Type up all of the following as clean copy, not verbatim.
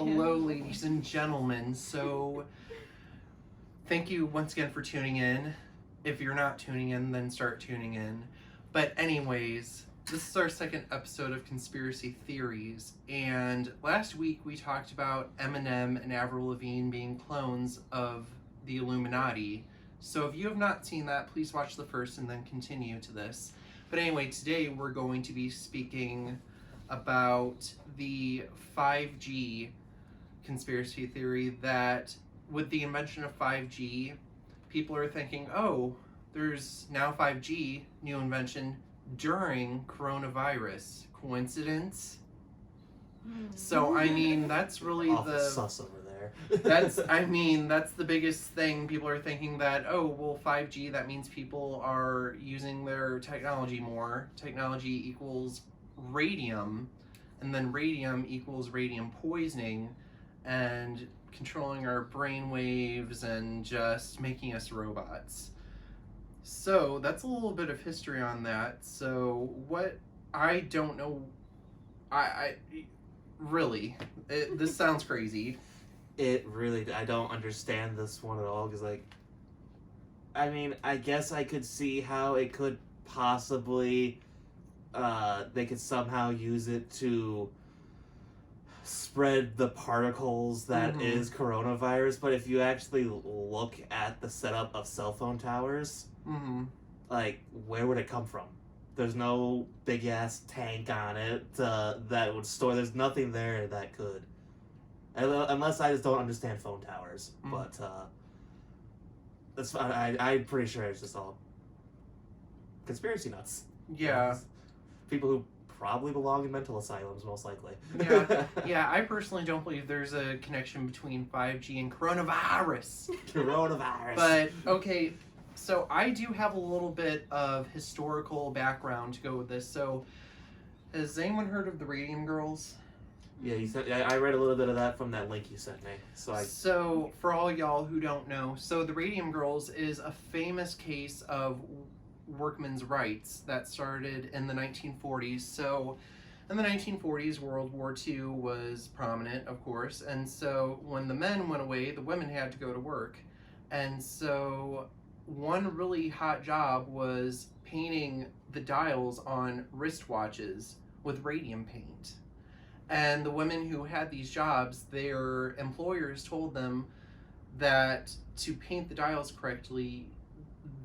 Hello, ladies and gentlemen. So, thank you once again for tuning in. If you're not tuning in, then start tuning in. But anyways, this is our second episode of Conspiracy Theories, and last week we talked about Eminem and Avril Lavigne being clones of the Illuminati. So if you have not seen that, please watch the first and then continue to this. But anyway, today we're going to be speaking about the 5G conspiracy theory that with the invention of 5G, people are thinking, oh, there's now 5G, new invention, during coronavirus. Coincidence? So, I mean, that's really Awful sus over there. that's the biggest thing. People are thinking that, oh, well, 5G, that means people are using their technology more. Technology equals radium, and then radium equals radium poisoning, and controlling our brain waves and just making us robots. So that's a little bit of history on that. So what I don't know, I really, this sounds crazy. It really, I don't understand this one at all, because, like, I mean, I guess I could see how it could possibly, they could somehow use it to spread the particles that is coronavirus, but if you actually look at the setup of cell phone towers, like, where would it come from? There's no big ass tank on it that would store. There's nothing there that could, unless I just don't understand phone towers. But that's fine. I'm pretty sure it's just all conspiracy nuts. Yeah, people who probably belong in mental asylums, most likely. yeah. I personally don't believe there's a connection between 5G and coronavirus. Coronavirus. But okay. So I do have a little bit of historical background to go with this. So, has anyone heard of the Radium Girls? Yeah, I read a little bit of that from that link you sent me. So for all y'all who don't know, so the Radium Girls is a famous case of workmen's rights that started in the 1940s. So in the 1940s, World War II was prominent, of course. And so when the men went away, the women had to go to work. And so one really hot job was painting the dials on wristwatches with radium paint. And the women who had these jobs, their employers told them that to paint the dials correctly,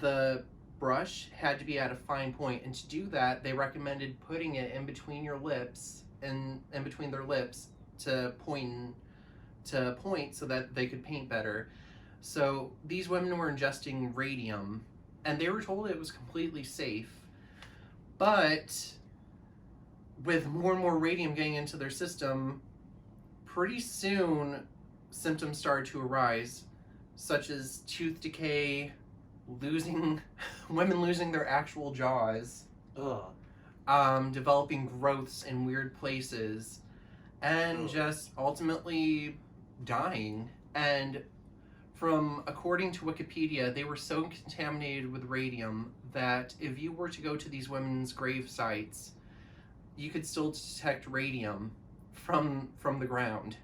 the brush had to be at a fine point. And to do that, they recommended putting it in between your lips and in between their lips to point so that they could paint better. So these women were ingesting radium, and they were told it was completely safe. But with more and more radium getting into their system, pretty soon symptoms started to arise, such as tooth decay, women losing their actual jaws, developing growths in weird places, and just ultimately dying. And according to Wikipedia, they were so contaminated with radium that if you were to go to these women's grave sites, you could still detect radium from the ground.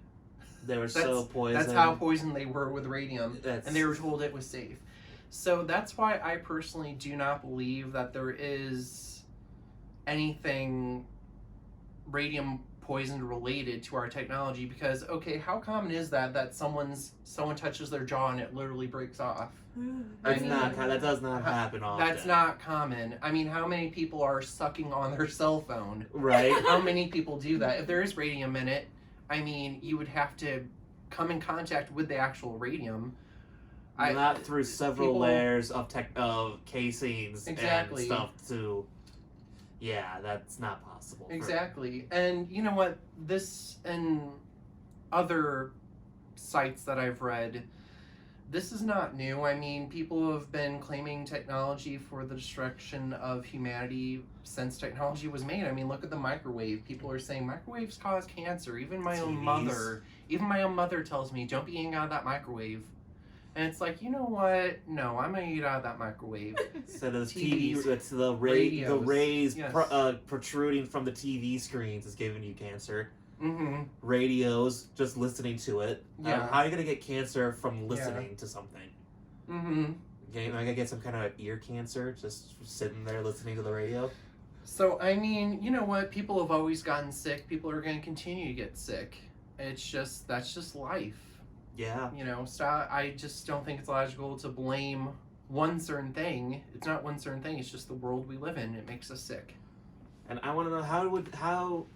They were so poisoned. That's how poisoned they were with radium, and they were told it was safe. So that's why I personally do not believe that there is anything radium poisoned related to our technology, because okay, how common is that someone touches their jaw and it literally breaks off? That does not happen often. That's not common. I mean, how many people are sucking on their cell phone? Right. How many people do that? If there is radium in it, I mean, you would have to come in contact with the actual radium. Not through several layers of casings and stuff to... Yeah, that's not possible. Exactly. And you know what? This and other sites that I've read, this is not new. I mean, people have been claiming technology for the destruction of humanity since technology was made. I mean, look at the microwave. People are saying microwaves cause cancer. Even my own mother tells me, don't be eating out of that microwave. And it's like, you know what? No, I'm going to eat out of that microwave. So the TV, it's the rays Yes. protruding from the TV screens is giving you cancer. radios, just listening to it. Yeah. How are you gonna get cancer from listening to something? Am I gonna get some kind of ear cancer just sitting there listening to the radio? So, I mean, you know what? People have always gotten sick. People are going to continue to get sick. That's just life. Yeah. You know, I just don't think it's logical to blame one certain thing. It's not one certain thing. It's just the world we live in. It makes us sick. And I want to know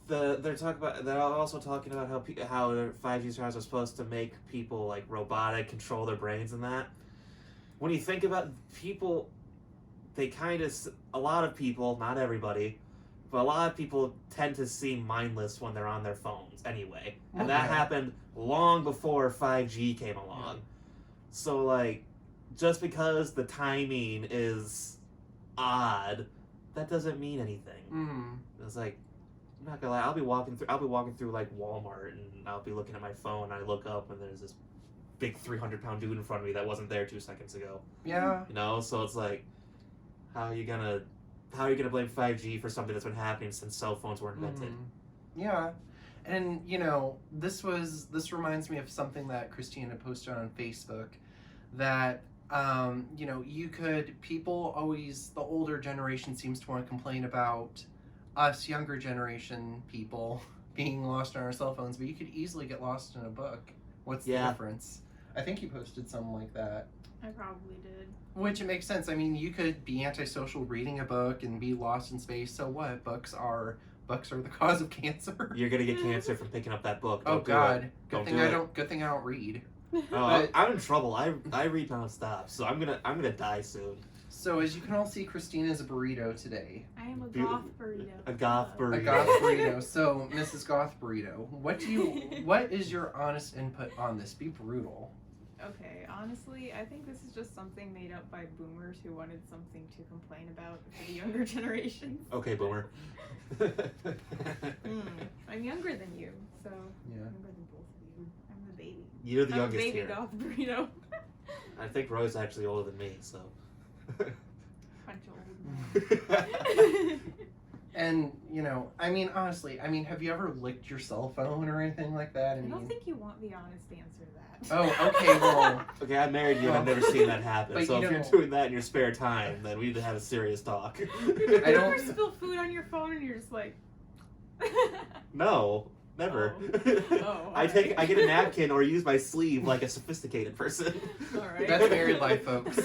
they're also talking about how 5G stars are supposed to make people like robotic, control their brains and that. When you think about people, a lot of people, not everybody, but a lot of people tend to seem mindless when they're on their phones anyway. And that happened long before 5G came along. So, like, just because the timing is odd, that doesn't mean anything. It's like, I'm not gonna lie, I'll be walking through like Walmart and I'll be looking at my phone and I look up and there's this big 300-pound dude in front of me that wasn't there 2 seconds ago. Yeah. You know, so it's like, how are you gonna blame 5G for something that's been happening since cell phones were invented? Yeah. And, you know, this reminds me of something that Christina posted on Facebook that, you know, the older generation seems to want to complain about us younger generation people being lost on our cell phones, but you could easily get lost in a book. What's the difference? I think you posted something like that. I probably did. Which it makes sense. I mean, you could be antisocial reading a book and be lost in space. So what? Books are the cause of cancer. You're gonna get cancer from picking up that book. Good thing I don't read. Oh, I'm in trouble. I read nonstop, so I'm gonna die soon. So as you can all see, Christina is a burrito today. I am a goth burrito. A goth burrito. A goth burrito. So, Mrs. Goth Burrito, what is your honest input on this? Be brutal. Okay, honestly, I think this is just something made up by boomers who wanted something to complain about for the younger generations. Okay, boomer. I'm younger than you, so Yeah. I'm younger than both of you. I'm the baby. You're the I'm youngest a baby here. goth burrito. I think Roy's actually older than me, so. Punch old. And, you know, I mean, honestly, have you ever licked your cell phone or anything like that? I don't think you want the honest answer to that. Oh, okay, well. Okay, I married you and I've never seen that happen. But So you if you're doing that in your spare time, then we need to have a serious talk. I don't- ever spill food on your phone and you're just like. No, never. Oh, I get a napkin or use my sleeve like a sophisticated person. All right. That's married life, folks.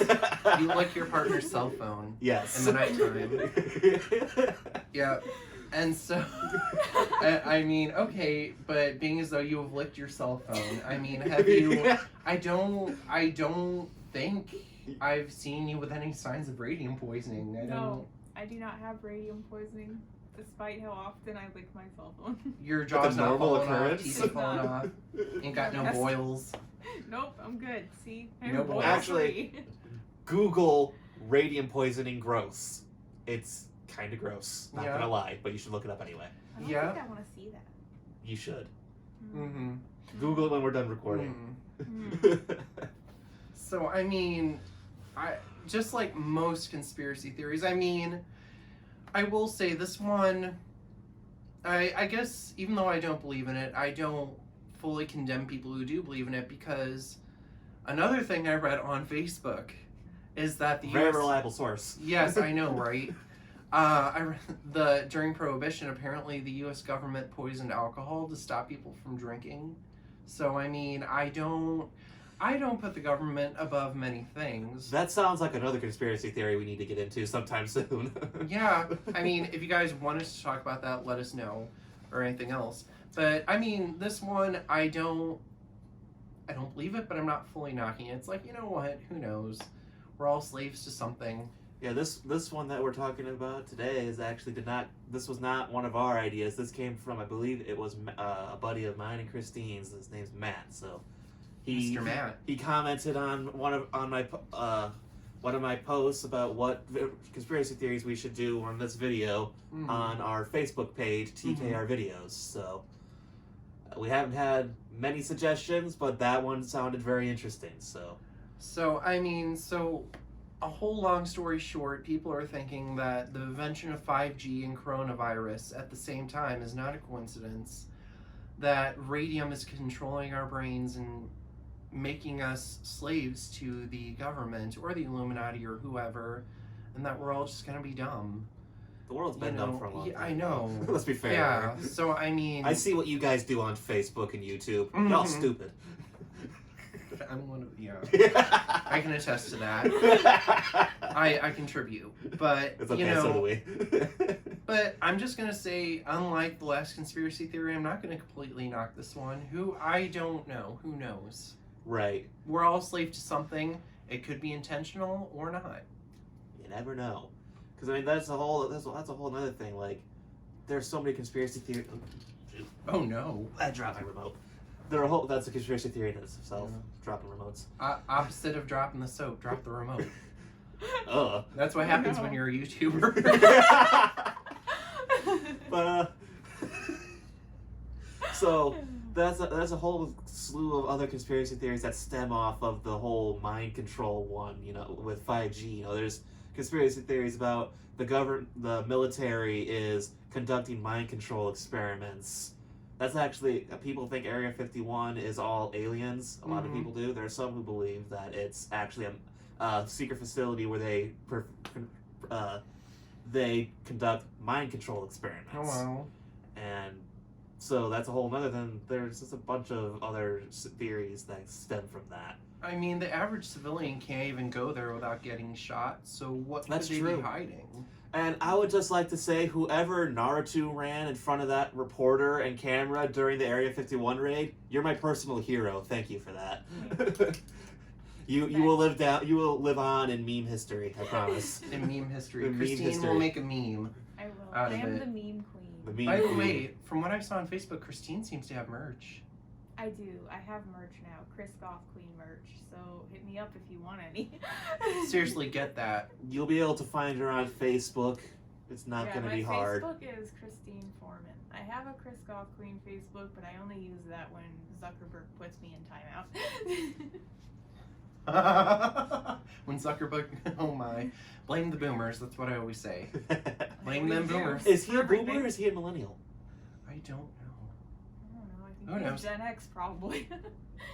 You lick your partner's cell phone. Yes. In the nighttime. Yeah. And so, I mean, okay, but being as though you have licked your cell phone, I mean, have you? I don't think I've seen you with any signs of radium poisoning. No, I do not have radium poisoning, despite how often I lick my cell phone. Your jaw's not normal falling off, occurrance? teeth are falling off, ain't got no Yes. boils. Nope, I'm good. See, I'm No, boil actually- free. Google radium poisoning gross. It's kind of gross. Not Yeah. gonna lie, but you should look it up anyway. I don't Yeah. think I want to see that. You should. Mm-hmm. Google it when we're done recording. So, I mean, just like most conspiracy theories, I mean, I will say this one, I guess, even though I don't believe in it, I don't fully condemn people who do believe in it, because another thing I read on Facebook is that the Very US reliable source. Yes, I know, right? During Prohibition, apparently the U.S. government poisoned alcohol to stop people from drinking. So, I mean, I don't put the government above many things. That sounds like another conspiracy theory we need to get into sometime soon. Yeah, I mean, if you guys want us to talk about that, let us know, or anything else. But, I mean, this one, I don't believe it, but I'm not fully knocking it. It's like, you know what, who knows? We're all slaves to something. Yeah, this one that we're talking about today this was not one of our ideas. This came from, I believe it was a buddy of mine and Christine's. His name's Matt. So Mr. Matt. He commented on one of my posts about what conspiracy theories we should do on this video on our Facebook page, TKR Videos. So we haven't had many suggestions, but that one sounded very interesting. So I mean, a whole long story short, people are thinking that the invention of 5G and coronavirus at the same time is not a coincidence. That radium is controlling our brains and making us slaves to the government or the Illuminati or whoever, and that we're all just gonna be dumb. The world's been dumb for a long time. I know. Let's be fair. Yeah, so I mean... I see what you guys do on Facebook and YouTube. Mhm. Y'all stupid. I'm one of... Yeah. I can attest to that. I contribute. But, It's okay, you know... so do we. But I'm just going to say, unlike the last conspiracy theory, I'm not going to completely knock this one. I don't know. Who knows? Right. We're all slave to something. It could be intentional or not. You never know. Because, I mean, that's a whole other thing. Like, there's so many conspiracy theories. Oh, no. I dropped my remote. That's a conspiracy theory in itself. Yeah. Dropping remotes. Opposite of dropping the soap, drop the remote. Ugh. That's what happens when you're a YouTuber. But so that's a whole slew of other conspiracy theories that stem off of the whole mind control one. You know, with 5G. You know, there's conspiracy theories about the military is conducting mind control experiments. That's actually, people think Area 51 is all aliens. A lot of people do. There are some who believe that it's actually a secret facility where they conduct mind control experiments. Oh, wow. And so that's a whole nother thing. There's just a bunch of other theories that stem from that. I mean, the average civilian can't even go there without getting shot, so what could That's they true. be hiding? And I would just like to say, whoever Naruto ran in front of that reporter and camera during the Area 51 raid, you're my personal hero. Thank you for that. You will live on in meme history. I promise. In meme history. In meme Christine history. will make a meme. I will. Out I of am it. the meme queen. The meme By the queen. way, from what I saw on Facebook, Christine seems to have merch. I do. I have merch now. Chris Goth Queen merch. So hit me up if you want any. Seriously, get that. You'll be able to find her on Facebook. It's not going to be hard. My Facebook is Christine Foreman. I have a Chris Goth Queen Facebook, but I only use that when Zuckerberg puts me in timeout. When Zuckerberg, oh my, blame the boomers. That's what I always say. Blame I them always do. boomers. Is he For a boomer everything. or is he a millennial? I don't know. I don't know. Who I think knows? he's Gen X probably.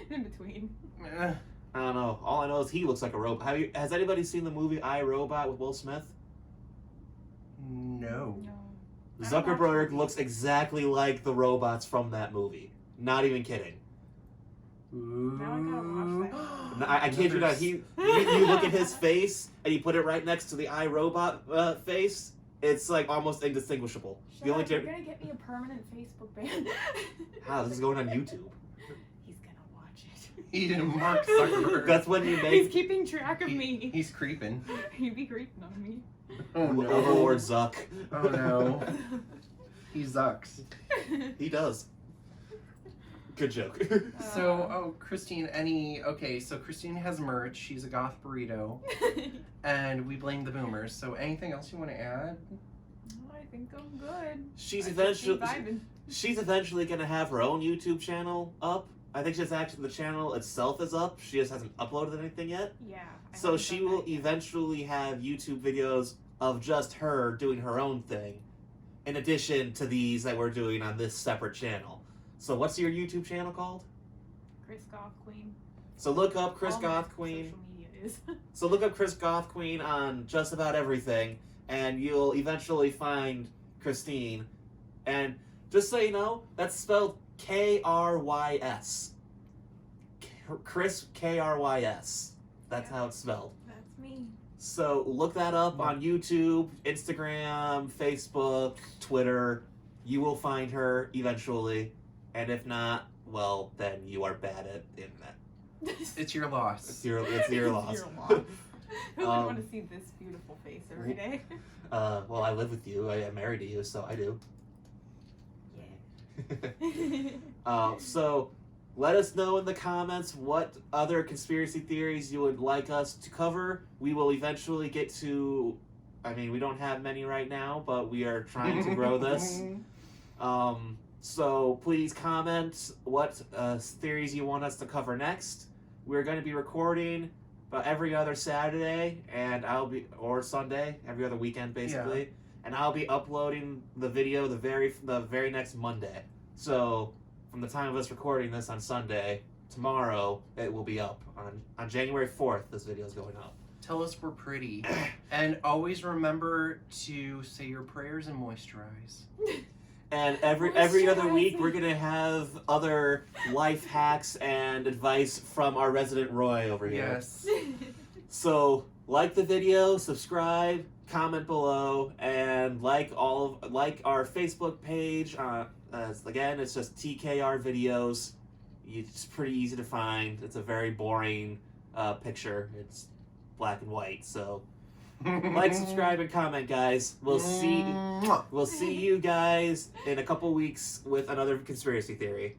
In between. Eh, I don't know. All I know is he looks like a robot. Has anybody seen the movie I, Robot with Will Smith? no. No. I don't watch Zuckerberg movies. looks exactly like the robots from that movie. Not even kidding. Now I gotta watch that. No, I kid you not. You look at his face and you put it right next to the I, Robot face. It's like almost indistinguishable. Shut The only up, you're difference. gonna get me a permanent Facebook ban. Wow, this is going on YouTube. He's gonna watch it. He didn't mark Zuckerberg. That's when you He's make keeping track of me. He's creeping. He'd be creeping on me. Oh no. Overlord Zuck. Oh no. He zucks. He does. Good joke. So, Christine, so Christine has merch. She's a goth burrito. And we blame the boomers. So anything else you want to add? I think I'm good. She's I just eventually keep vibing. she's eventually gonna have her own YouTube channel up. I think she's actually, the channel itself is up. She just hasn't uploaded anything yet. Yeah. I So haven't she done will that yet. eventually have YouTube videos of just her doing her own thing, in addition to these that we're doing on this separate channel. So what's your YouTube channel called? Chris Goth Queen. So look up Chris All my Goth Queen. Social media is. So look up Chris Goth Queen on just about everything, and you'll eventually find Christine. And just so you know, that's spelled Krys. Chris Krys. That's how it's spelled. That's me. So look that up on YouTube, Instagram, Facebook, Twitter. You will find her eventually. And if not, well, then you are bad at internet. It's your loss. It's your loss. It's your loss. Who would want to see this beautiful face every day? Well, I live with you. I'm married to you, so I do. Yeah. So let us know in the comments what other conspiracy theories you would like us to cover. We will eventually get to, I mean, we don't have many right now, but we are trying to grow this. So please comment what theories you want us to cover next. We're going to be recording about every other Saturday, and or Sunday, every other weekend basically, and I'll be uploading the video the very next Monday. So from the time of us recording this on Sunday, tomorrow it will be up on January 4th. This video is going up. Tell us we're pretty. And always remember to say your prayers and moisturize. And every other week, we're going to have other life hacks and advice from our resident Roy over here. Yes. So, like the video, subscribe, comment below, and like our Facebook page. Again, it's just TKR Videos. It's pretty easy to find. It's a very boring picture. It's black and white, so like, subscribe, and comment, guys. We'll see you guys in a couple weeks with another conspiracy theory.